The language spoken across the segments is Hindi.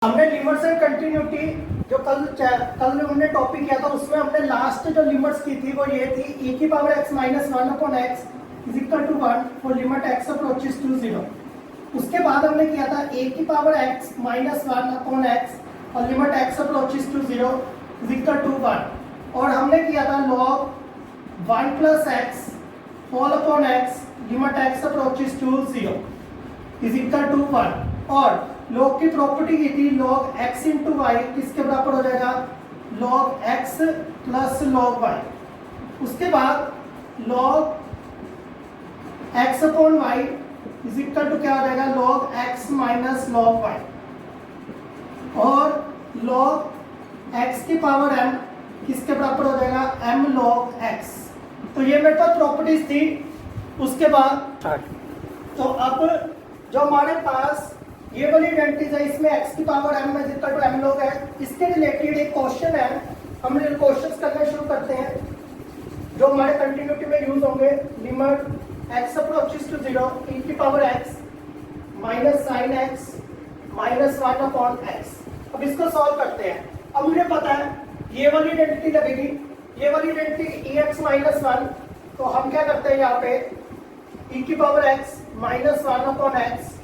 हमने लिमिट्स एंड कंटिन्यूटी जो कल हमने टॉपिक किया था उसमें हमने लास्ट जो लिमिट्स की थी वो ये थी e की power x minus one upon x is equal to 1 for limit x approaches to 0। उसके बाद हमने किया था a की power x minus one upon x और limit x approaches to 0 is equal to 1। और हमने किया था log 1 plus x whole upon x limit x approaches to 0 is equal to 1। और लॉग की प्रॉपर्टी की थी log x इंटू वाई किसके बराबर हो जाएगा log x plus log y। उसके बाद log x upon Y is equal to क्या हो जाएगा log x minus log y। और log x की पावर m किसके बराबर हो जाएगा m log x। तो ये मेरे पास प्रॉपर्टीज थी। उसके बाद तो अब जो हमारे पास ये वाली आइडेंटिटीज है इसमें x की power m is equal to m log है। इसके रिलेटेड एक क्वेश्चन है, हम क्वेश्चंस करना शुरू करते हैं जो हमारे कंटिन्यूटी में यूज होंगे। Limit x approaches to 0 e की power x minus sine x minus 1 upon x। अब इसको सॉल्व करते हैं। अब मुझे पता है ये वाली आइडेंटिटी लगेगी, ये वाली आइडेंटिटी ex माइनस 1। तो हम क्या करते हैं यहाँ पे e की power x minus 1 upon x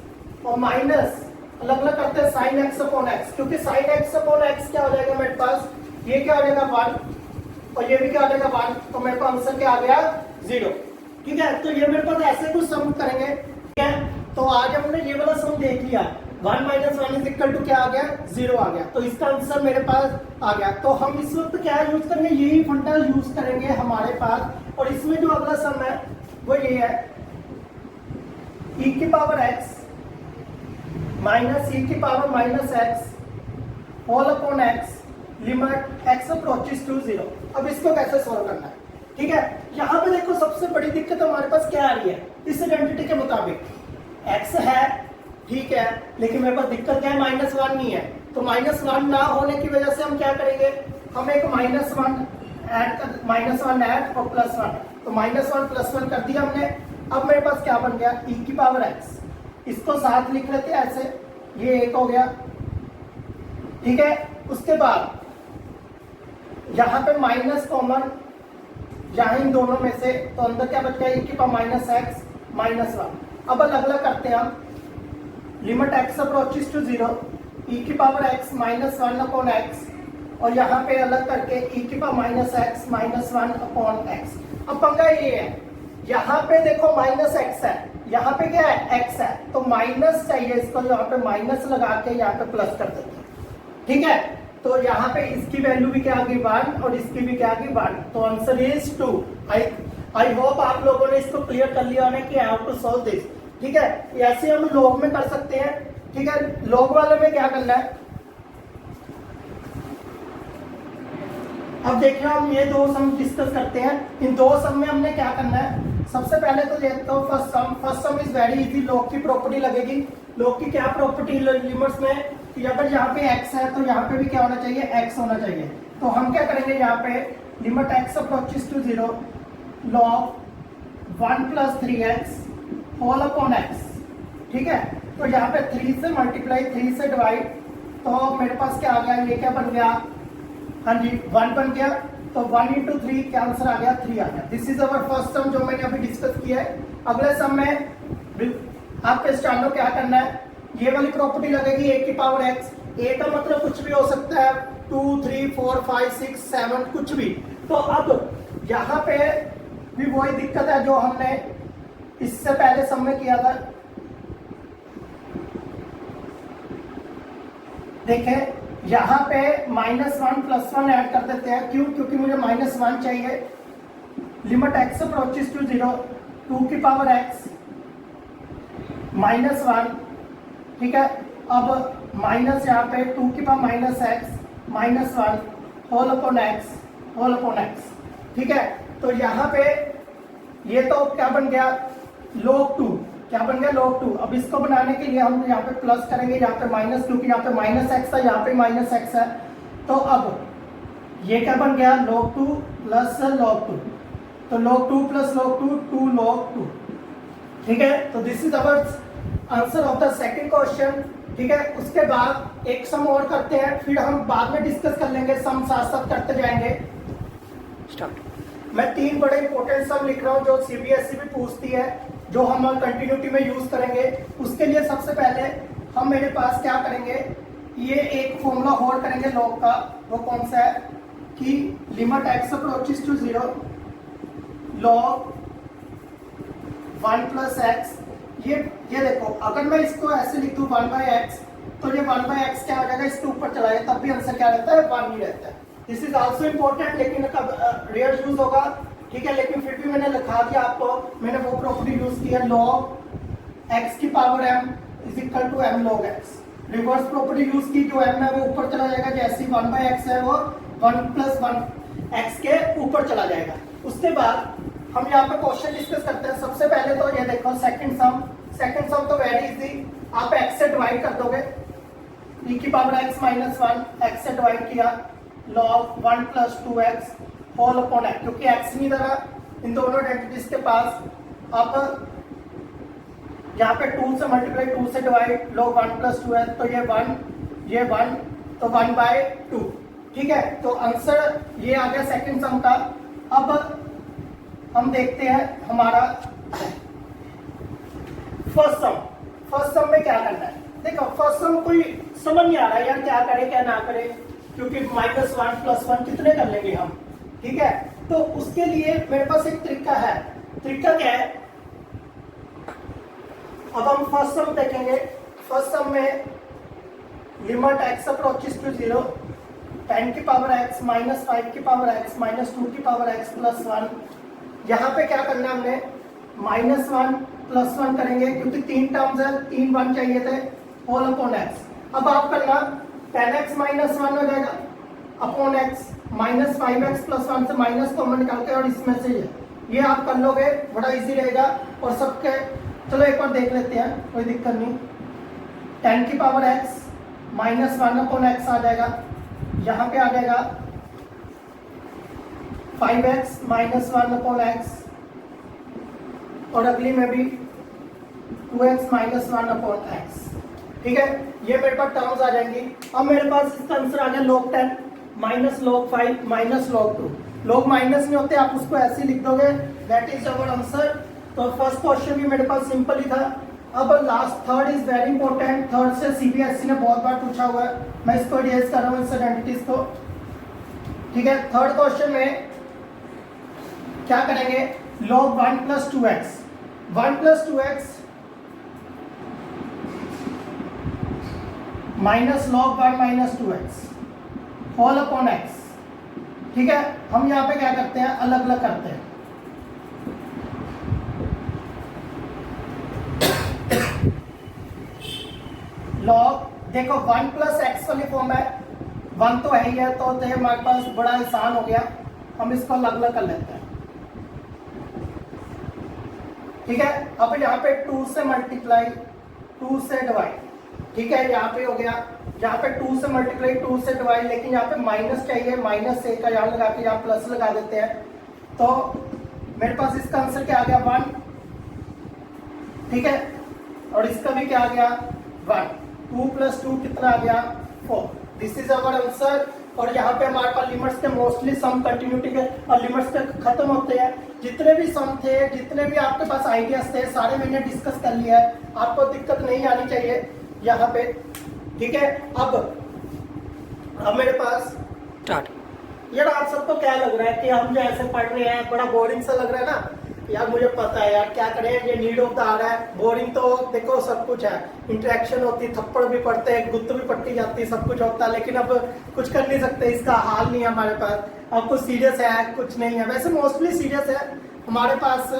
और माइनस अलग अलग करते हैं साइन एक्स अपॉन एक्स, क्योंकि साइन एक्स अपॉन एक्स क्या हो जाएगा मेरे पास, ये क्या हो जाएगा 1 और ये भी क्या हो जाएगा 1। तो मेरे पास आंसर क्या आ गया 0। ठीक है, तो ये मेरे पास ऐसे कुछ सम करेंगे। ठीक है, तो आज हमने ये वाला सम देख लिया 1 माइनस 1 इज इक्वल टू क्या आ गया 0 आ गया। तो इसका आंसर मेरे पास आ गया। तो हम इस वक्त क्या यूज करेंगे, यही फंडा यूज करेंगे हमारे पास। और इसमें जो अगला सम है वो ये है e की पावर x माइनस e की power minus x whole upon x limit x approaches to 0। अब इसको कैसे सॉल्व करना है। ठीक है, यहाँ पे देखो सबसे बड़ी दिक्कत हमारे पास क्या आ रही है, इस आइडेंटिटी के मुताबिक x है, ठीक है, लेकिन मेरे पास दिक्कत क्या है माइनस 1 नहीं है। तो माइनस 1 ना होने की वजह से हम क्या करेंगे, हम एक माइनस 1 ऐड और प्लस 1। तो माइनस 1 प्लस 1 कर दिया हमने। अब मेरे पास क्या बन गया e की पावर x, इसको साथ लिख लेते हैं ऐसे, ये एक हो गया। ठीक है, उसके बाद यहां पे माइनस कॉमन यहां इन दोनों में से, तो अंदर क्या बच गया e की पावर माइनस एक्स माइनस 1। अब अलग अलग करते हैं हम। Limit x approaches to 0 e की power x minus 1 upon x और यहाँ पे अलग करके e की power minus x minus 1 upon x। अब पंगा ये है, यहाँ पे देखो माइनस x है, यहाँ पे क्या है x है, तो माइनस चाहिए इसको, यहाँ पे माइनस लगा के यहाँ पे प्लस कर देते हैं। ठीक है, तो यहाँ पे इसकी वैल्यू भी क्या आ गई 1 और इसकी भी क्या आ गई 1। तो आंसर इज 2। आई होप आप लोगों ने इसको क्लियर कर लिया होगा कि हाउ टू सॉल्व दिस। ठीक है, ऐसे हम लॉग में कर सकते हैं। ठीक है, लॉग वाले में क्या करना है, अब देखिए हम ये दो सम डिस्कस करते हैं। इन दो सम में हमने क्या करना है, सबसे पहले तो देखते हो first some is very easy. Log की प्रॉपर्टी लगेगी। लॉग की क्या प्रॉपर्टी लिमिट्स में कि अगर यहाँ पे x है तो यहाँ पे भी क्या होना चाहिए x होना चाहिए। तो हम क्या करेंगे, यहाँ पे limit x approaches to 0 log 1 plus 3x whole upon x। ठीक है, तो यहाँ पे 3 से मल्टीप्लाई 3 से डिवाइड, तो मेरे पास क्या आ गया, ये क्या बन गया, हाँ जी 1 बन गया। तो 1 इंटू 3 क्या आंसर आ गया 3 आ गया। दिस इज अवर फर्स्ट सम जो मैंने अभी डिस्कस किया है। अगले सम में आपके स्टार्ट क्या करना है, ये वाली प्रॉपर्टी लगेगी a की पावर x। a का मतलब कुछ भी हो सकता है 2 3 4 5 6 7 कुछ भी। तो अब यहाँ पे भी वही दिक्कत है जो हमने इससे पहले सम में किया था। देखें यहाँ पे माइनस 1 प्लस 1 ऐड कर देते हैं। क्यों, क्योंकि मुझे माइनस 1 चाहिए। लिमिट x अप्रोचेस टू 0 2 की पावर x माइनस 1। ठीक है, अब माइनस यहाँ पे 2 की power minus x minus 1 whole upon x। ठीक है, तो यहाँ पे ये तो क्या बन गया log 2, क्या बन गया log 2। अब इसको बनाने के लिए हम यहाँ पे प्लस करेंगे, यहाँ पे माइनस, क्योंकि यहाँ पे माइनस एक्स था, यहाँ पे माइनस एक्स है। तो अब ये क्या बन गया log 2 प्लस log 2। तो log 2 प्लस log 2 2 log 2। ठीक है, तो this is our answer of the second question. ठीक है, उसके बाद एक सम और करते हैं, फिर हम बाद में डिस्कस कर लेंगे, सम साथ साथ करते जाएंगे। स्टार्ट। मैं 3 बड़े इंपॉर्टेंट सम लिख रहा हूँ जो सीबीएसई भी पूछती है, जो हम कंटिन्यूटी में यूज करेंगे। उसके लिए सबसे पहले हम मेरे पास क्या करेंगे, ये एक फॉर्मूला होल्ड करेंगे लॉग का। वो कौन सा है कि limit x approaches to 0 log 1 plus x. ये देखो, अगर मैं इसको ऐसे लिख दूं 1/x, तो ये 1/x क्या हो जाएगा, इसके ऊपर चला जाए, तब भी आंसर क्या रहता है, 1 ही रहता है। दिस इज आल्सो इम्पोर्टेंट, लेकिन कब रेयर यूज होगा, ठीक है, लेकिन फिर भी मैंने लिखा दिया आपको। मैंने वो प्रॉपर्टी यूज की है, log x की power m is equal to m log x। Reverse property use की, जो m है वो ऊपर चला जाएगा, जैसे 1/x है वो 1 प्लस 1x के ऊपर चला जाएगा। उसके बाद हम यहाँ पे क्वेश्चन डिस्कस करते हैं। सबसे पहले तो ये देखो सेकंड सम तो वेरी इजी, आप x से डिवाइड कर दोगे, e की पावर x माइनस 1 x से डिवाइड किया, log 1 plus 2x whole upon x, क्योंकि x नहीं दरा इन दोनों आइडेंटिटीज के पास। अब यहाँ पे 2 से मल्टीप्लाई, 2 से डिवाइड, log 1 प्लस 2x, तो ये 1 तो 1/2, ठीक है। तो आंसर ये आ गया सेकंड सम का। अब हम देखते हैं हमारा फर्स्ट सम में क्या करना है। देखो फर्स्ट सम कोई समझ नहीं आ रहा है यार, क्या करें क्या ना करें, क्योंकि -1 + 1 कितने कर लेंगे हम, ठीक है। तो उसके लिए मेरे पास एक तरीका है। तरीका क्या है, अब हम फर्स्ट सम देखेंगे। फर्स्ट सम में लिमिट x अप्रोचेस टू 0 10 की पावर x माइनस 5 की पावर x माइनस 2 की पावर x प्लस 1। यहाँ पे क्या करना है हमने, -1 + 1 करेंगे, क्योंकि 3 टर्म्स है, 3 1 चाहिए थे, होल अपॉन x। अब आप करना 10x माइनस 1 हो जाएगा अपॉन x, -5x + 1 से माइनस कॉमन निकाल के, और इसमें से ये आप कर लोगे, बड़ा इजी रहेगा। और सबके चलो एक बार देख लेते हैं, कोई दिक्कत नहीं। 10 की पावर x -1 अपॉन x आ जाएगा, यहाँ पे आ जाएगा 5x -1 अपॉन x, और अगली में भी 2x -1 अपॉन x, ठीक है। ये मेरे पास टर्म्स आ जाएंगी। अब मेरे पास इसका आंसर आ गया log 10 minus log 5 minus log 2। log minus नहीं होते, आप उसको ऐसे ही लिख दोगे, दैट इज आवर आंसर। तो फर्स्ट क्वेश्चन भी मेरे पास सिंपल ही था। अब last third is very important. Third से सीबीएसई ने बहुत बार पूछा हुआ है, मैं इसको रिवाइज कर रहा हूँ, इस आइडेंटिटीज को, ठीक है। थर्ड क्वेश्चन में क्या करेंगे, log 1 + 2x 1 + 2x minus log 1 - 2x whole upon x, ठीक है। हम यहाँ पे क्या करते हैं, अलग अलग करते हैं। log देखो 1 + x वाली फॉर्म है, 1 तो है ही है, तो हमारे पास बड़ा आसान हो गया, हम इसको अलग अलग कर लेते हैं, ठीक है। अब यहाँ पे 2 से मल्टीप्लाई, 2 से डिवाइड, ठीक है, यहाँ पे हो गया। यहाँ पे 2 से मल्टीप्लाई, 2 से डिवाइड, लेकिन यहाँ पे माइनस चाहिए, -1 का यहाँ लगा के यहाँ प्लस लगा देते हैं, तो मेरे पास इसका आंसर क्या आ गया, 1, ठीक है। और इसका भी क्या आ गया, 1। 2 + 2 कितना आ गया, 4। This is our answer. और यहाँ पे हमारे पास लिमिट्स के मोस्टली सम कंटिन्यूटी के और लिमिट्स के खत्म होते हैं। जितने भी सम थे, जितने भी आपके पास आइडियाज थे, सारे मैंने डिस्कस कर लिया है, आपको दिक्कत नहीं आनी चाहिए यहाँ पे, ठीक है। अब मेरे पास यार आप सबको क्या लग रहा है कि हम जो ऐसे पढ़ रहे हैं, बड़ा बोरिंग सा लग रहा है ना यार, मुझे पता है यार, क्या करें, ये नीड ऑफ द आवर है। बोरिंग तो देखो सब कुछ है, इंटरेक्शन होती, थप्पड़ भी पड़ते हैं, गुत्त भी पट्टी जाती है, सब कुछ होता है, लेकिन अब कुछ कर नहीं सकते, इसका हाल नहीं है हमारे पास। अब कुछ सीरियस है, कुछ नहीं है, वैसे मोस्टली सीरियस है हमारे पास।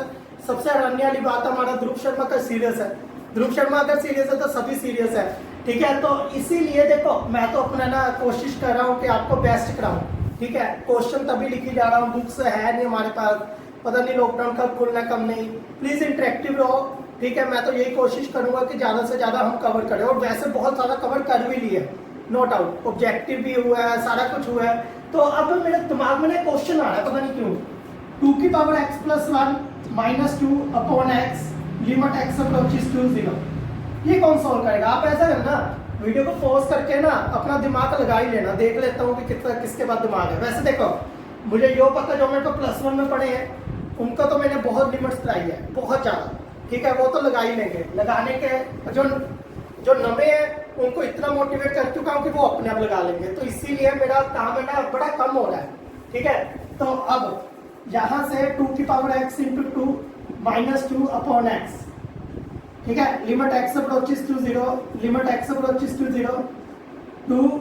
सबसे हैरानी वाली बात, हमारा ध्रुव शर्मा का सीरियस है। ध्रुव शर्मा अगर सीरियस है तो सभी सीरियस है, ठीक है। तो इसीलिए देखो मैं तो अपना ना कोशिश कर रहा हूँ कि आपको बेस्ट कराऊं, ठीक है। क्वेश्चन तभी लिखी जा रहा हूँ, बुक्स है नहीं हमारे पास, पता नहीं लॉकडाउन कब खुलना कब नहीं। प्लीज इंटरेक्टिव रहो, ठीक है। मैं तो यही कोशिश करूंगा कि ज्यादा से ज्यादा हम कवर करें, और वैसे बहुत ज्यादा कवर कर भी लिए, नो डाउट, ऑब्जेक्टिव भी हुआ है, सारा कुछ हुआ है। तो अब मेरे दिमाग में क्वेश्चन आ रहा है, पता नहीं क्यों, 2 की power x + 1 -2 upon x limit x approaches to 0, ये कौन सॉल्व करेगा। आप ऐसा करना, वीडियो को पॉज करके ना अपना दिमाग लगा ही लेना, देख लेता हूँ कि कितना किसके पास दिमाग है। वैसे देखो मुझे यो पता जो मेरे को +1 में पढ़े हैं उनका तो मैंने बहुत लिमिट्स कराई है, बहुत ज़्यादा, ठीक है, वो तो लगा ही लेंगे। लगाने के जो नवे हैं उनको इतना मोटिवेट कर चुका हूँ कि वो अपने आप लगा लेंगे, तो इसीलिए मेरा काम है ना बड़ा कम हो रहा है, ठीक है। तो अब यहाँ से 2 की power x into 2 -2 upon x, ठीक है, limit x approaches to 0, limit x approaches to 0 2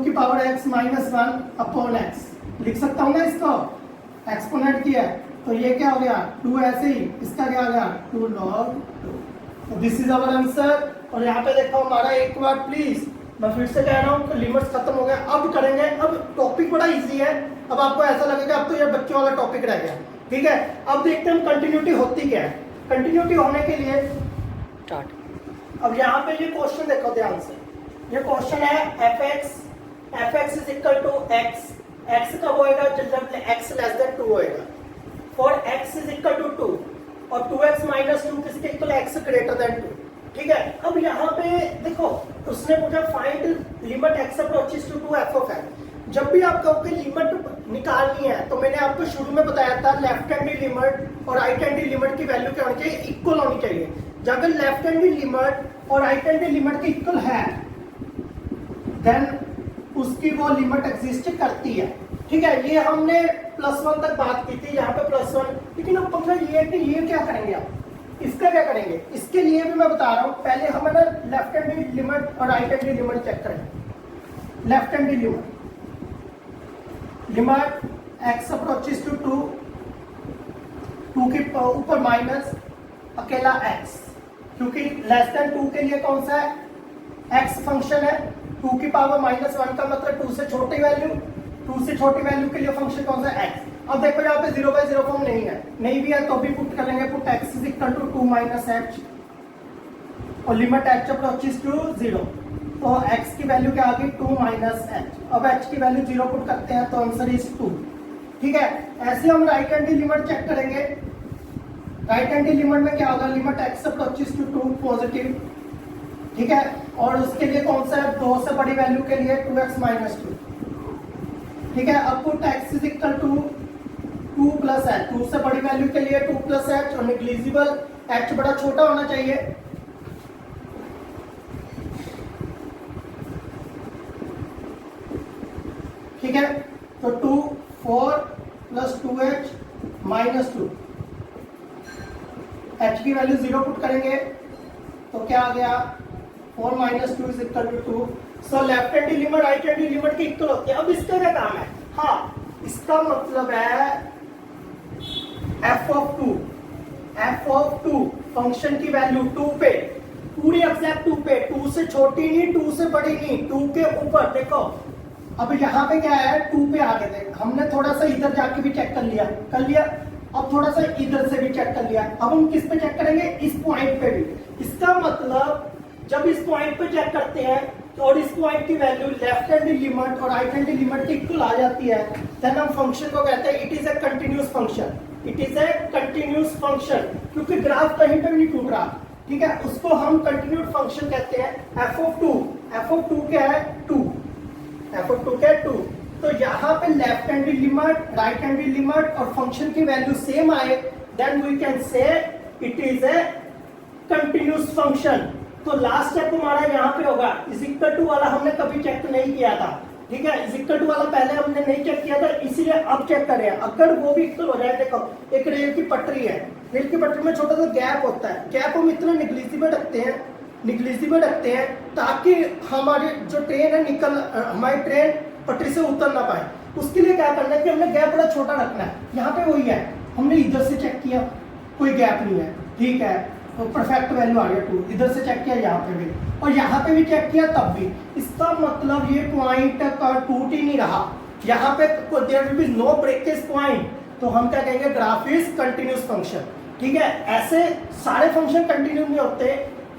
की पावर x -1 अपॉन x, लिख सकता हूँ ना इसको, एक्सपोनेंट किया है तो ये क्या हो गया 2, ऐसे ही इसका क्या हो गया 2 log 2। तो दिस इज आवर आंसर। और यहाँ पे देखो हमारा एक बार प्लीज, मैं फिर से कह रहा हूँ कि लिमिट्स खत्म हो गया, अब करेंगे। अब टॉपिक बड़ा इजी है, अब आपको ऐसा लगेगा अब तो ये बच्चों वाला टॉपिक रह गया, ठीक है। अब देखते हैं हम कंटिन्यूटी होती क्या है। कंटिन्यूटी होने के लिए स्टार्ट। अब यहाँ पे ये क्वेश्चन देखो ध्यान से, ये क्वेश्चन है fx is equal to x, x कब होएगा जब x लेस देन 2 होएगा, for x is equal to 2 और 2x माइनस 2 किसके इक्वल x ग्रेटर देन 2, ठीक है। अब यहाँ पे देखो उसने पूछा find limit x approaches to 2 f of x। जब भी आप कहोगे लिमिट निकालनी है तो मैंने आपको शुरू में बताया था लेफ्ट हैंड लिमिट और राइट हैंड लिमिट की वैल्यू क्या होनी चाहिए, इक्वल होनी चाहिए। जब अगर लेफ्ट हैंड लिमिट और राइट हैंड लिमिट की इक्वल है देन उसकी वो लिमिट एग्जिस्ट करती है, ठीक है। ये हमने +1 तक बात की थी, यहाँ पे +1, लेकिन अब पंगा ये है कि ये क्या करेंगे आप, इसका क्या करेंगे, इसके लिए भी मैं बता रहा हूँ। पहले हम ना लेफ्ट हैंड लिमिट और राइट हैंड लिमिट चेक करेंगे। Left hand limit x approaches to 2 के ऊपर माइनस अकेला x, क्योंकि लेस देन 2 के लिए कौन सा है x फंक्शन है, 2 की पावर -1 का मतलब 2 से छोटी वैल्यू, 2 से छोटी वैल्यू के लिए फंक्शन कौन सा है x। अब देखो यहाँ पे 0/0 फॉर्म नहीं है, नहीं भी है तो भी पुट कर लेंगे, put x is equal to 2 - h और लिमिट h अप्रोचेस टू 0, तो x की वैल्यू क्या आ गई 2 - h। अब h की वैल्यू 0 पुट करते हैं तो आंसर इज 2, ठीक है। ऐसे हम राइट हैंड लिमिट चेक करेंगे। राइट हैंड लिमिट में क्या होगा, limit x approaches to 2 positive, ठीक है, और उसके लिए कौन सा है 2 से बड़ी वैल्यू के लिए 2x - 2, ठीक है। अब put x is equal to 2 + h, 2 से बड़ी वैल्यू के लिए 2 + h और नेग्लिजिबल h बड़ा छोटा होना चाहिए, ठीक है। तो 2 4 + 2h - 2, h की वैल्यू 0 पुट करेंगे तो क्या आ गया 4 - 2 is equal to 2। So left hand limit right hand limit की इक्वल होती है। अब इसका क्या काम है, हाँ इसका मतलब है f ऑफ 2 फंक्शन की वैल्यू 2 पे, पूरी एग्जैक्ट 2 पे, 2 से छोटी नहीं 2 से बड़ी नहीं, 2 के ऊपर। देखो अब यहाँ पे क्या है 2 पे आगे देख, हमने थोड़ा सा इधर जाके भी चेक कर लिया, अब थोड़ा सा इधर से भी चेक कर लिया। अब हम किस पे चेक करेंगे, इस पॉइंट पे भी। इसका मतलब जब इस पॉइंट पे चेक करते हैं और इस पॉइंट की वैल्यू लेफ्ट हैंड लिमिट और राइट हैंड लिमिट की इक्वल आ जाती है, देन हम फंक्शन को कहते हैं it is a continuous function, it is a continuous function, क्योंकि ग्राफ कहीं पे भी नहीं टूट रहा, ठीक है। उसको हम कंटिन्यूड फंक्शन कहते हैं। f ऑफ 2 क्या है 2, f ऑफ 2 क्या है 2। तो यहाँ पे left hand limit right hand limit और फंक्शन की वैल्यू सेम आए, then we can say it is a continuous function. तो लास्ट स्टेप हमारा यहाँ पे होगा इज इक्वल टू वाला हमने कभी चेक नहीं किया था, ठीक है। इज इक्वल टू वाला पहले हमने नहीं चेक किया था, इसीलिए अब चेक कर रहे हैं। अगर वो भी इक्वल हो जाए, देखो एक रेल की पटरी है, रेल की पटरी में छोटा सा गैप होता है, गैप हम इतना निग्लिजिबल रखते हैं ताकि हमारी जो ट्रेन है हमारी ट्रेन पटरी से उतर ना पाए। उसके लिए क्या करना है कि हमने गैप बड़ा छोटा रखना है। यहाँ पे वही है, हमने इधर से चेक किया कोई गैप नहीं है, ठीक है, तो परफेक्ट वैल्यू आ गया 2। इधर से चेक किया यहाँ पे भी और यहाँ पे भी चेक किया तब भी। इसका मतलब ये पॉइंट का टूट ही नहीं रहा, यहाँ पे there will be no breakage point, तो हम क्या कहेंगे ग्राफ इज कंटिन्यूअस फंक्शन, ठीक है। ऐसे सारे फंक्शन कंटिन्यू नहीं होते,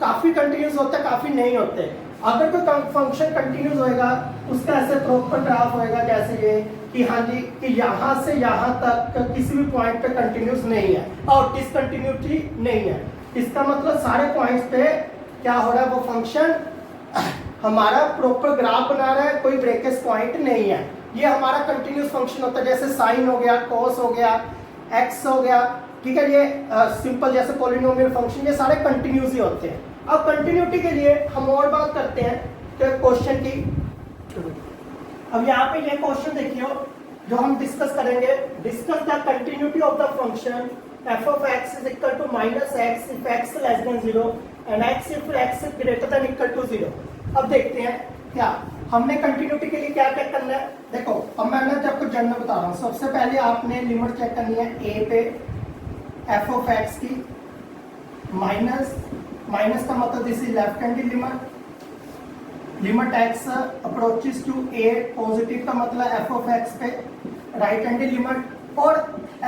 काफी कंटिन्यूअस होते हैं, काफी नहीं होते। अगर कोई फंक्शन कंटिन्यूअस होएगा उसका ऐसे प्रॉपर ग्राफ होएगा जैसे ये कि हाँ जी कि यहाँ से यहाँ तक किसी भी पॉइंट पे कंटिन्यूअस नहीं है और डिसकंटिन्यूटी नहीं है। इसका मतलब सारे पॉइंट्स पे क्या हो रहा है, वो फंक्शन हमारा प्रॉपर ग्राफ बना रहा है, कोई ब्रेकेज पॉइंट नहीं है। ये हमारा कंटिन्यूस फंक्शन होता है, जैसे साइन हो गया, कॉस हो गया, एक्स हो गया, ठीक है। ये सिंपल जैसे पॉलिनोमियल फंक्शन, ये सारे कंटिन्यूस ही होते हैं। अब कंटिन्यूटी के लिए हम और बात करते हैं क्वेश्चन की। अब यहाँ पे ये क्वेश्चन देखियो जो हम डिस्कस करेंगे, discuss the continuity of the function f of x is equal to minus x if x less than 0 and x if x greater than equal to 0। अब देखते हैं क्या हमने कंटिन्यूटी के लिए क्या क्या करना है। देखो अब मैं आपको जनरल बता रहा हूँ। सबसे पहले आपने लिमिट चेक करनी है a पे f of x की, माइनस का मतलब this is left hand limit x approaches to a, positive का मतलब f of x पे राइट हैंड लिमिट, और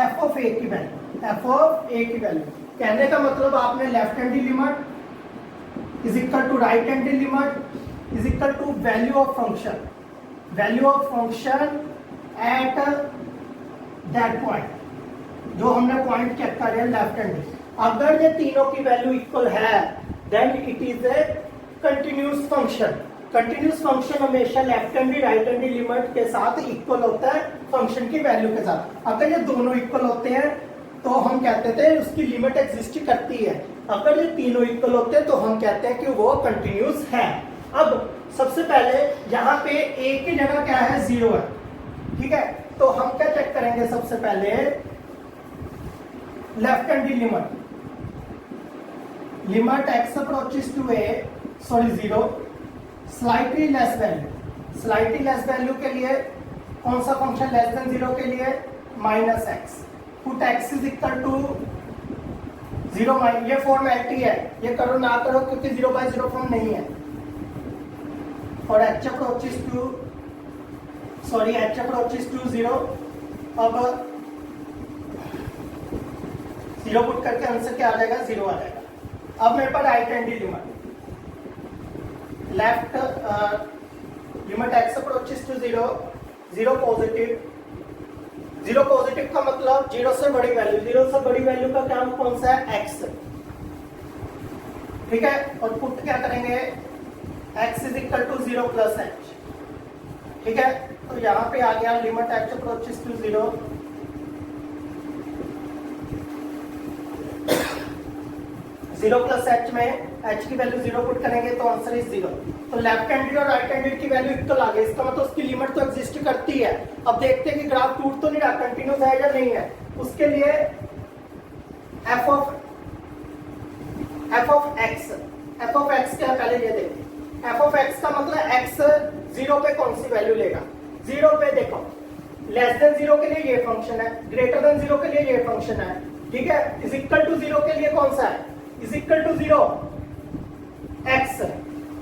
f of a की वैल्यू, कहने का मतलब आपने left hand limit is equal to right hand limit is equal to value of function at that point, जो हमने पॉइंट चेक कर रहे हैं लेफ्ट हैंड। अगर ये तीनों की वैल्यू इक्वल है then it is a continuous function. Continuous function हमेशा left hand right hand limit के साथ इक्वल होता है फंक्शन की वैल्यू के साथ। अगर ये दोनों इक्वल होते हैं तो हम कहते थे उसकी लिमिट एग्जिस्ट करती है। अगर ये तीनों इक्वल होते हैं तो हम कहते हैं कि वो कंटिन्यूस है। अब सबसे पहले यहाँ पे a की जगह क्या है, 0 है, ठीक है। तो हम क्या चेक करेंगे, सबसे पहले left hand limit x approaches to a, sorry 0, slightly less value के लिए कौन सा फंक्शन लेस देन 0 के लिए, minus x, put x is equal to 0। ये फॉर्मेलिटी है, ये करो ना करो क्योंकि 0/0 फॉर्म नहीं है। और h अप्रोचेस टू 0, अब 0 पुट करके आंसर क्या आ जाएगा, 0 आ जाएगा। अब मेरे पास right hand limit, left limit x approaches to 0 positive का मतलब 0 से बड़ी वैल्यू, 0 से बड़ी वैल्यू का क्या कौन सा है, x, ठीक है। और पुट क्या करेंगे, x is equal to 0 plus h, ठीक है। तो यहाँ पे आ गया limit h approaches to 0, 0 plus h में h की वैल्यू 0 पुट करेंगे तो आंसर इज 0। तो लेफ्ट हैंडेड और राइट हैंडेड की वैल्यू इक्वल आ गई, इसका मतलब उसकी लिमिट तो एग्जिस्ट करती है। अब देखते हैं कि ग्राफ टूट तो नहीं रहा, कंटिन्यूस है या नहीं है। उसके लिए f of x क्या है पहले ये देखिए। f of x का मतलब x 0 पे कौन सी वैल्यू लेगा, 0 पे देखो लेस देन 0 के लिए ये फंक्शन है, ग्रेटर देन 0 के लिए ये फंक्शन है, ठीक है। इज इक्वल टू 0 के लिए कौन सा है, इज इक्वल टू 0 x,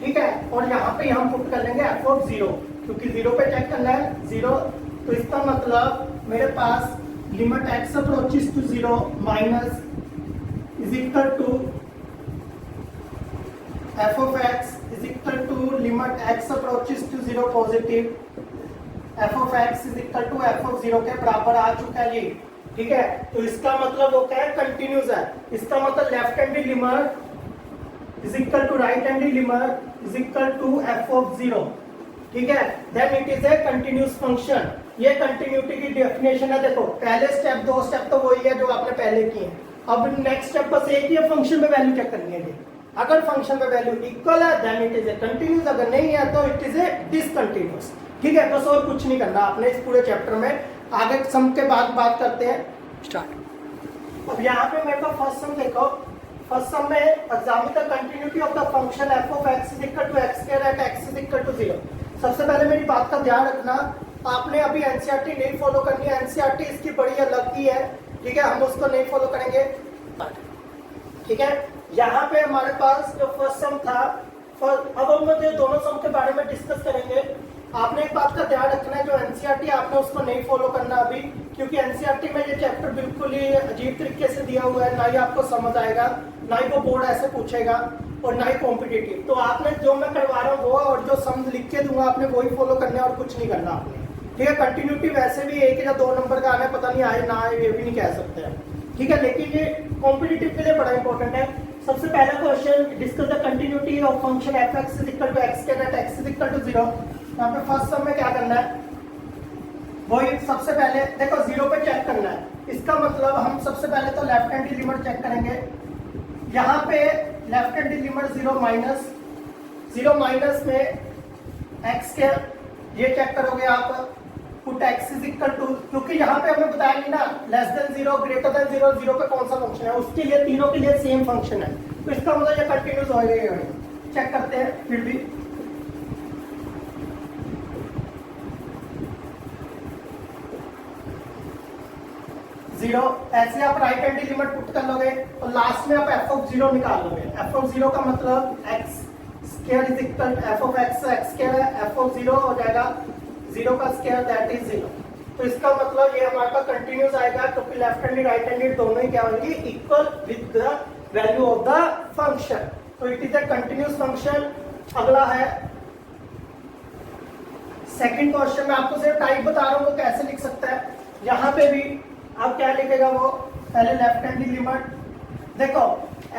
ठीक है। और यहाँ पे हम पुट कर लेंगे f of 0 क्योंकि 0 पे चेक करना है 0। तो इसका मतलब मेरे पास limit x approaches to 0 minus is equal to f of x is equal to limit x approaches to 0 positive, f of x is equal to f of 0 के बराबर आ चुका है ये, ठीक है। तो इसका मतलब वो क्या है, कंटिन्यूस है। इसका मतलब left hand limit is equal to right hand limit is equal to f of 0, ठीक है। Then it is a continuous function. ये कंटिन्यूटी की डेफिनेशन है। देखो पहले स्टेप, 2 स्टेप तो वही है जो आपने पहले किए। अब नेक्स्ट स्टेप बस एक ही है, फंक्शन में वैल्यू चेक करनी है। अगर फंक्शन में वैल्यू इक्वल है then it is a continuous, अगर नहीं है तो इट इज ए डिसकंटिन्यूस, ठीक है। बस और कुछ नहीं करना आपने इस पूरे चैप्टर में। आगे सम के बाद बात करते हैं, स्टार्ट। अब यहाँ पे मेरे को फर्स्ट सम देखो। फर्स्ट सम में examine the continuity of the function f of x is equal to x square at x is equal to 0। सबसे पहले मेरी बात का ध्यान रखना, आपने अभी एनसीईआरटी नहीं फॉलो करनी है। एनसीईआरटी इसकी बड़ी अलग ही है, ठीक है। हम उसको नहीं फॉलो करेंगे, ठीक है। यहाँ पे हमारे पास जो फर्स्ट सम था, अब हम मुझे दोनों सम के बारे में डिस्कस करेंगे। आपने एक बात का ध्यान रखना है, जो एनसीईआरटी आपने उसको नहीं फॉलो करना अभी, क्योंकि एनसीईआरटी में ये चैप्टर बिल्कुल ही अजीब तरीके से दिया हुआ है, ना ही आपको समझ आएगा, ना ही वो बोर्ड ऐसे पूछेगा और ना ही कॉम्पिटिटिव। तो आपने जो मैं करवा रहा हूँ वो और जो सम लिख के दूंगा आपने वही फॉलो करना है और कुछ नहीं करना आपने, ठीक है। कंटिन्यूटी वैसे भी 1 या 2 नंबर का आना है, पता नहीं आए ना आए ये भी नहीं कह सकते हैं, ठीक है। लेकिन ये कॉम्पिटिटिव के लिए बड़ा इंपॉर्टेंट है। सबसे पहला question, discuss the continuity of function F X is equal to X square at X is equal to 0। यहाँ पे फर्स्ट सम में क्या करना है, वही सबसे पहले देखो 0 पे चेक करना है। इसका मतलब हम सबसे पहले तो लेफ्ट हैंड लिमिट चेक करेंगे। यहाँ पे लेफ्ट हैंड लिमिट 0 माइनस में एक्स के ये चेक करोगे आप, put X is equal to, क्योंकि यहाँ पे हमें बताया नहीं ना लेस देन 0 ग्रेटर देन 0 0 पे कौन सा फंक्शन है, उसके लिए तीनों के लिए सेम फंक्शन है, तो इसका मतलब ये कंटिन्यूस होगा। चेक करते हैं फिर भी। जीरो ऐसे आप राइट हैंड लिमिट पुट कर लोगे और लास्ट में आप एफ ऑफ 0 निकाल लोगे। एफ ऑफ 0 का मतलब x square is equal F of x square है, एफ ऑफ 0 हो जाएगा 0 का स्क्वायर दैट इज 0। तो इसका मतलब ये हमारा कंटिन्यूस आएगा, क्योंकि लेफ्ट हैंडेड राइट हैंडेड दोनों ही क्या होंगे, equal with the value of the function. तो it is a continuous function. अगला है सेकंड क्वेश्चन, मैं आपको सिर्फ टाइप बता रहा हूँ वो कैसे लिख सकता है। यहाँ पे भी आप क्या लिखेगा, वो पहले लेफ्ट हैंड लिमिट देखो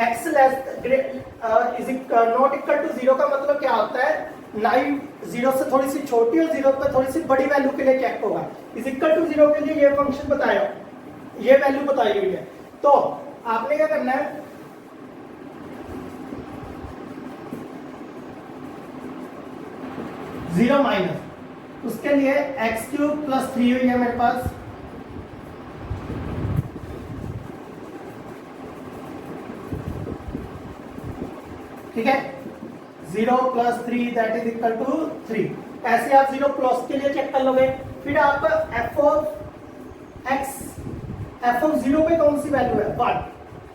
x less is not equal to 0 का मतलब क्या होता है, 9 0 से थोड़ी सी छोटी और 0 पे थोड़ी सी बड़ी वैल्यू के लिए चेक होगा। इज इक्वल टू 0 के लिए ये फंक्शन बताया, ये वैल्यू बताई हुई है। तो आपने क्या करना है, जीरो माइनस उसके लिए एक्स क्यूब प्लस 3 हुई है मेरे पास, ठीक है। 0 plus 3 that is equal to 3। ऐसे आप 0 प्लस के लिए चेक कर लोगे। फिर आप F of x, F of 0 पे कौन सी वैल्यू है, 1।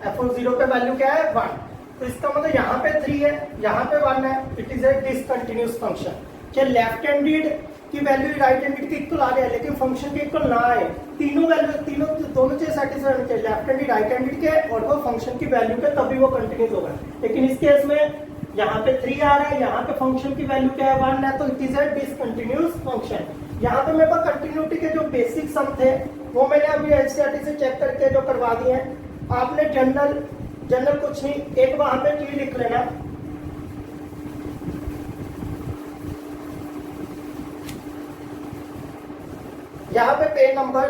एफ ऑफ 0 पे वैल्यू क्या है, 1। तो इसका मतलब यहाँ पे 3 है, यहाँ पे 1 है। It is A discontinuous function. चाहे लेफ्ट हैंडेड की वैल्यू राइट हैंडेड की इक्वल आ रही है, लेकिन फंक्शन के इक्वल ना आए, तीनों वैल्यू दोनों चाहिए सेटिस्फाई होने चाहिए, लेफ्ट हैंडेड राइट हैंडेड के और वो फंक्शन की वैल्यू के, तभी वो कंटिन्यूस होगा। लेकिन इस केस में यहाँ पे 3 आ रहा है, यहाँ पे फंक्शन की वैल्यू क्या है, 1 है, तो it is a discontinuous function. यहाँ पे मेरे पास कंटिन्यूटी के जो बेसिक सम थे वो मैंने अभी एनसीईआरटी से चेक करके जो करवा दिए हैं। आपने जनरल कुछ नहीं, एक वहां पे चीज लिख लेना, यहाँ पे पेज नंबर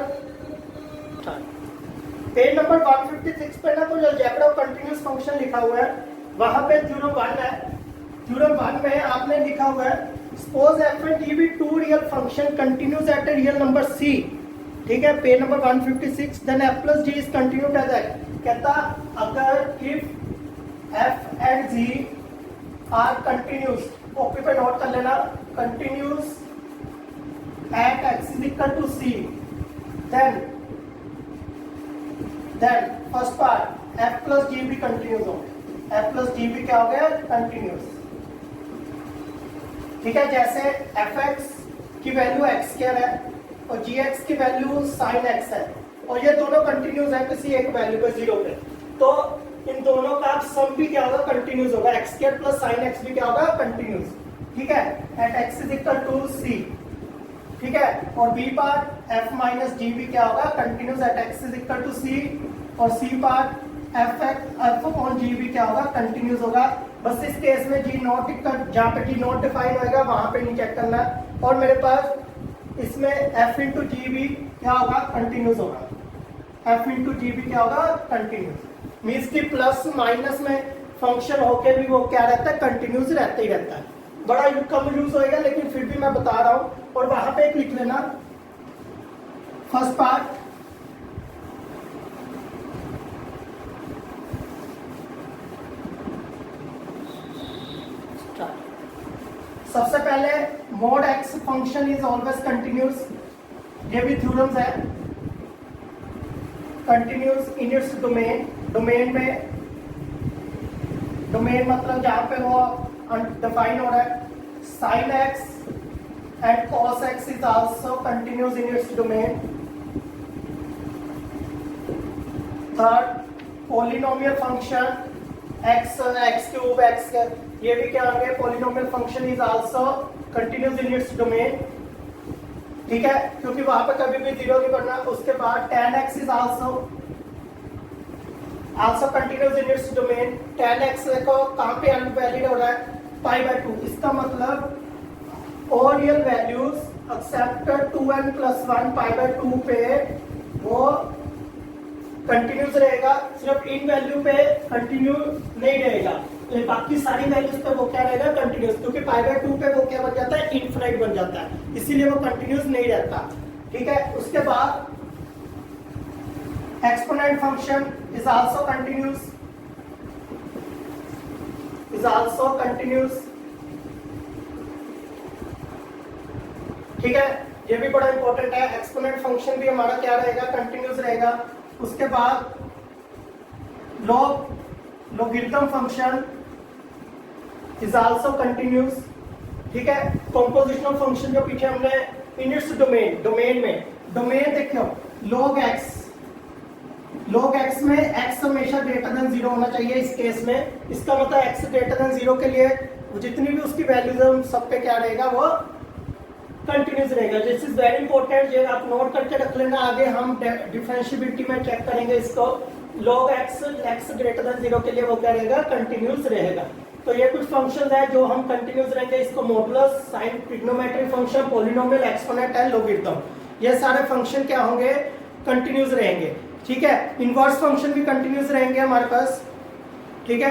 156 पे ना तो अलजेब्रा ऑफ कंटिन्यूअस फंक्शन लिखा हुआ है, वहां पे थ्योरम 1 है। थ्योरम 1 में आपने लिखा हुआ है, suppose F and G be two real function continuous at a real number C, ठीक है, page number 156, then F plus G is continued at X. कहता अगर if F and G are continuous, copy पे नोट कर लेना, continuous at x is equal to c, then first part f plus g भी कंटिन्यूस हो गया, f plus g भी क्या हो गया, कंटिन्यूस, ठीक है। जैसे fx की वैल्यू x स्क्वायर है और gx की वैल्यू sin x है, और ये दोनों कंटिन्यूस है किसी एक वैल्यू पे 0 पे, तो इन दोनों का सम भी क्या होगा, कंटिन्यूस होगा। x square plus sin x भी क्या होगा, कंटिन्यूस, ठीक है। at x is equal to c, ठीक है। और B part f minus G भी क्या होगा, continuous at x is equal to c, और C part f upon G भी क्या होगा, कंटिन्यूस होगा। बस इस केस में जी नॉट इक्वल, जहाँ पे जी नॉट डिफाइन होगा वहां पे नहीं चेक करना। और मेरे पास इसमें f इंटू जी भी क्या होगा, कंटिन्यूस होगा। f इंटू जी भी क्या होगा, कंटिन्यूस। मीन्स की प्लस माइनस में फंक्शन होके भी वो क्या रहता है, कंटिन्यूस रहता ही रहता है। बड़ा कम यूज होएगा, लेकिन फिर भी मैं बता रहा हूं। और वहां पे एक लिख लेना, फर्स्ट पार्ट सबसे पहले mode x function is always continuous, ये भी थ्योरम्स है। Continuous in its domain, domain मतलब जहां पे वो डिफाइन हो रहा है। sin x and cos x is also continuous in its domain. Third, polynomial function x cube x, ये भी क्या होंगे, polynomial function is also continuous in its domain, ठीक है, क्योंकि वहां पे कभी भी 0 नहीं बनना। उसके बाद tan x is also also continuous in its domain. tan x देखो कहाँ पे अनवैलिड हो रहा है, π/2, इसका मतलब all real values accept 2n+1 π/2 पे वो कंटिन्यूस रहेगा, सिर्फ इन वैल्यू पे कंटिन्यू नहीं रहेगा, तो बाकी सारी वैल्यूज पे वो क्या रहेगा, कंटिन्यूस, क्योंकि π/2 पे वो क्या बन जाता है, इनफिनिट बन जाता है, इसीलिए वो कंटिन्यूस नहीं रहता। ठीक है, उसके बाद exponent function is also continuous, ठीक है, ये भी बड़ा इंपॉर्टेंट है। एक्सपोनेंट फंक्शन भी हमारा क्या रहेगा, कंटिन्यूस रहेगा। उसके बाद logarithm function is also continuous, ठीक है। कॉम्पोजिशनल फंक्शन जो पीछे हमने इन इट्स डोमेन देखो, log x में x हमेशा ग्रेटर देन 0 होना चाहिए इस केस में, इसका मतलब x ग्रेटर देन 0 के लिए जितनी भी उसकी वैल्यूज है उन सब पे क्या रहेगा, वो कंटिन्यूस रहेगा। दिस इज वेरी इंपॉर्टेंट, ये आप नोट करके रख लेना, आगे हम डिफरेंशिएबिलिटी में चेक करेंगे इसको। log x ग्रेटर देन 0 के लिए वो क्या रहेगा, कंटिन्यूस रहेगा। तो ये कुछ फंक्शंस है जो हम कंटिन्यूस रहेंगे, इसको modulus, sine, trigonometric function, polynomial, exponent and logarithm, ये सारे फंक्शन क्या होंगे, कंटिन्यूस रहेंगे। ठीक है, इनवर्स फंक्शन भी कंटिन्यूस रहेंगे हमारे पास। ठीक है,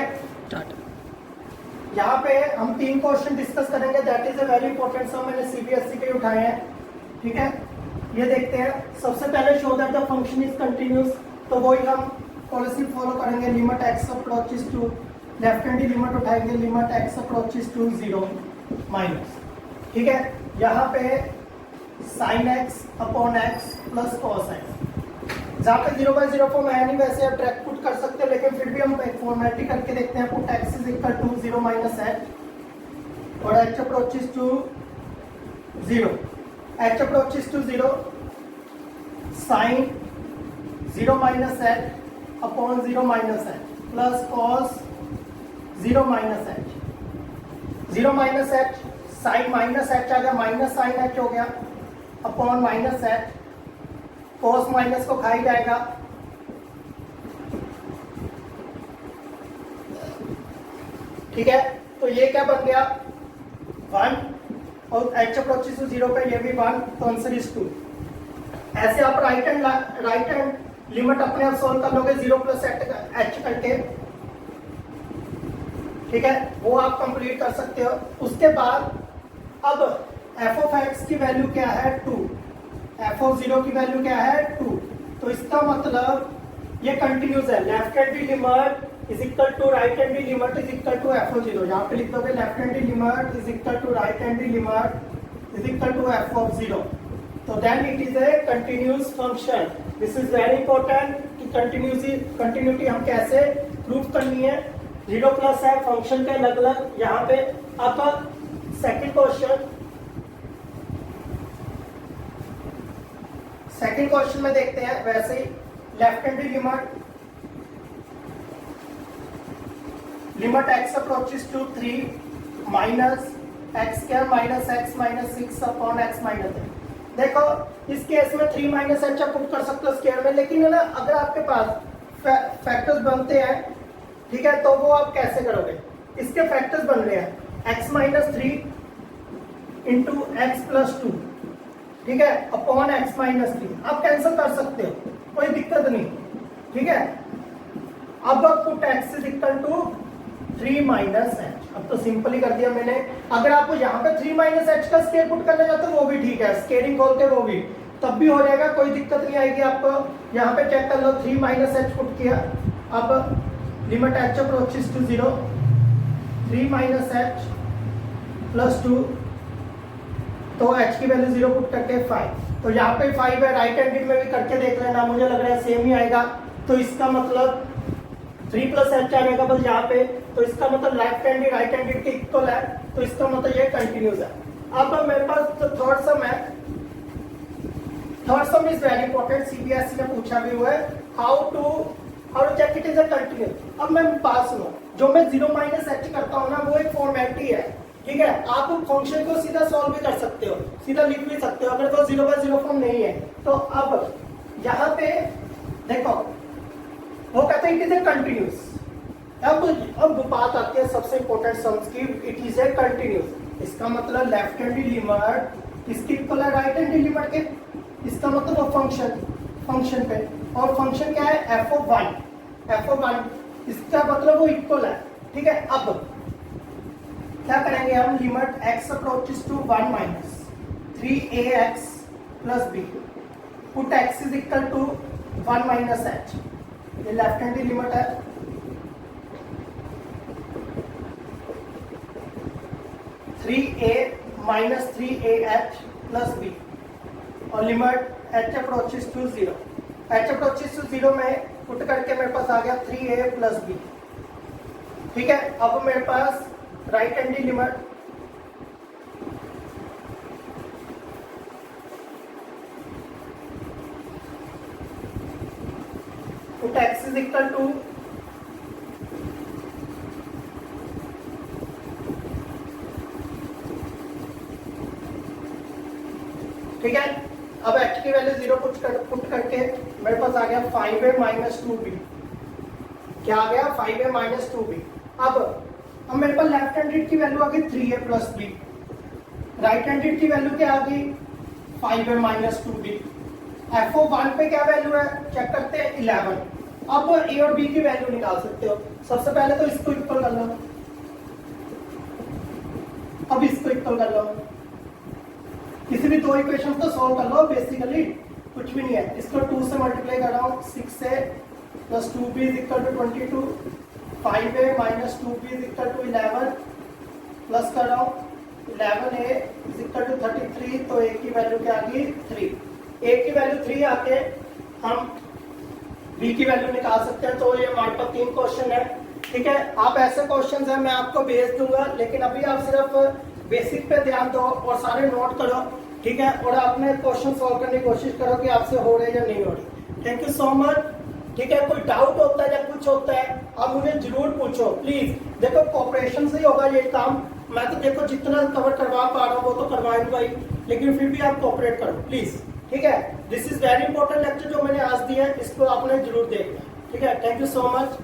यहाँ पे हम 3 क्वेश्चन डिस्कस करेंगे, that is a very important sum, मैंने सीबीएसई के उठाए हैं। ठीक है, ये देखते हैं। सबसे पहले show that the function is continuous, तो वही हम पॉलिसी फॉलो करेंगे, limit x approaches to, left hand limit उठाएंगे, limit x approaches to 0 minus. ठीक है, यहाँ पे sin x upon x plus cos x, जहाँ पे 0/0 फॉर्म है नहीं, वैसे आप डायरेक्ट पुट कर सकते हैं, लेकिन फिर भी हम एक फॉर्मेलिटी करके देखते हैं। Put x is equal to 0 minus h और h approaches to 0, h approaches to 0 sine 0 minus h upon 0 minus h plus cos 0 minus h, 0 minus h sine minus h आ गया, माइनस साइन h हो गया, upon minus h, cos minus को खा ही जाएगा, ठीक है। तो ये क्या बन गया 1 और h अप्रोचेस टू 0 पे ये भी 1, तो आंसर इज 2। ऐसे आप राइट हैंड लिमिट अपने आप सोल्व कर लोगे 0 प्लस h करके, ठीक है, वो आप कंप्लीट कर सकते हो। उसके बाद अब f ऑफ x की वैल्यू क्या है 2, f ऑफ 0 की वैल्यू क्या है 2, तो इसका मतलब ये कंटिन्यूस है। Left hand limit is equal to right hand limit is equal to f of 0, यहाँ पे लिख दोगे left hand limit is equal to right hand limit is equal to f of 0, तो then it is a continuous function. This is very important कि कंटिन्यूटी हम कैसे प्रूव करनी है। 0 प्लस है फंक्शन के अलग अलग यहाँ पे। अब सेकंड क्वेश्चन में देखते हैं, वैसे ही left hand limit x approaches to 3 minus x square minus x minus 6 upon x minus 3। देखो इस केस में 3 माइनस h आप पुट कर सकते हो स्क्वायर में, लेकिन है ना अगर आपके पास फैक्टर्स बनते हैं, ठीक है, तो वो आप कैसे करोगे, इसके फैक्टर्स बन रहे हैं x minus 3 into x plus 2, ठीक है, अपॉन x माइनस 3, आप कैंसिल कर सकते हो, कोई दिक्कत नहीं, ठीक है। अब put x is equal to 3 minus h, अब तो सिंपल ही कर दिया मैंने। अगर आपको यहाँ पे 3 माइनस h का स्केयर पुट करना चाहते हो वो भी ठीक है, स्केयरिंग खोल के वो भी तब भी हो जाएगा, कोई दिक्कत नहीं आएगी आपको। यहाँ पे चेक कर लो, 3 माइनस h पुट किया, अब limit h approaches to 0, 3 minus h plus 2, तो h की वैल्यू 0 पुट करके 5, तो यहाँ पे 5 है, राइट हैंडेड में भी करके देख लेना, मुझे लग रहा है सेम ही आएगा, तो इसका मतलब 3 प्लस h आएगा बस यहाँ पे, तो इसका मतलब लेफ्ट हैंडेड राइट हैंडेड के इक्वल है, तो इसका मतलब ये कंटिन्यूस है। अब मेरे पास जो थर्ड सम है, third sum is very important, CBSE ने पूछा भी हुआ है, how to check it is a continuous. अब मैं बात सुनो, जो मैं 0 माइनस h करता हूँ ना, वो एक फॉर्मेलिटी है, ठीक है। आप फंक्शन को सीधा सॉल्व भी कर सकते हो, सीधा लिख भी सकते हो, अगर वो 0/0 फॉर्म नहीं है तो। अब यहाँ पे देखो वो कहते हैं इट इज ए कंटिन्यूस। अब बात आती है सबसे इंपॉर्टेंट सम्स की, इट इज ए कंटिन्यूस। इसका मतलब लेफ्ट हैंड लिमिट किसके इक्वल है, राइट हैंड लिमिट के। इसका मतलब वो फंक्शन पे, और फंक्शन क्या है, f(1). इसका मतलब वो इक्वल है, ठीक है। अब क्या करेंगे हम, limit x approaches to 1 minus 3ax plus b, put x is equal to 1 minus h, ये लेफ्ट हैंड लिमिट है। Three A minus 3ah plus b, और limit h approaches to 0। h approaches to 0 में पुट करके मेरे पास आ गया 3a प्लस b, ठीक है। अब मेरे पास right hand limit put x is equal to ठीक है। अब h की वैल्यू 0 पुट करके मेरे पास आ गया 5a माइनस 2b। क्या आ गया, 5a माइनस 2b। अब मेरे पास लेफ्ट हैंडेड की वैल्यू आ गई 3a plus b, right handed की वैल्यू क्या आ गई 5a माइनस 2b। f(1) पे क्या वैल्यू है, चेक करते हैं 11। अब a और b की वैल्यू निकाल सकते हो। सबसे पहले तो इसको इक्वल कर लो, अब इसको इक्वल कर लो, किसी भी दो इक्वेशन को सॉल्व कर लो, बेसिकली कुछ भी नहीं है। इसको 2 से मल्टीप्लाई कर रहा हूँ, 6a plus 2b is equal to 22, 5a minus 2b is equal to 11 plus कर रहा हूँ 11a इज इक्वल टू 33, तो a की वैल्यू क्या आ गई 3। a की वैल्यू 3 आके हम b की वैल्यू निकाल सकते हैं। तो ये हमारे पास 3 क्वेश्चन है, ठीक है। आप ऐसे क्वेश्चन है मैं आपको भेज दूंगा, लेकिन अभी आप सिर्फ बेसिक पे ध्यान दो और सारे नोट करो, ठीक है। और अपने क्वेश्चन सॉल्व करने की कोशिश करो कि आपसे हो रहे या नहीं हो रही। थैंक यू सो मच, ठीक है। कोई डाउट होता है या कुछ होता है आप मुझे जरूर पूछो प्लीज। देखो कोऑपरेशन से ही होगा ये काम, मैं तो देखो जितना कवर करवा पा रहा हूँ वो तो करवा ही भाई, लेकिन फिर भी आप कोऑपरेट करो प्लीज, ठीक है। This is very important lecture जो मैंने आज दिया है, इसको आपने जरूर देखना, ठीक है। Thank you so much.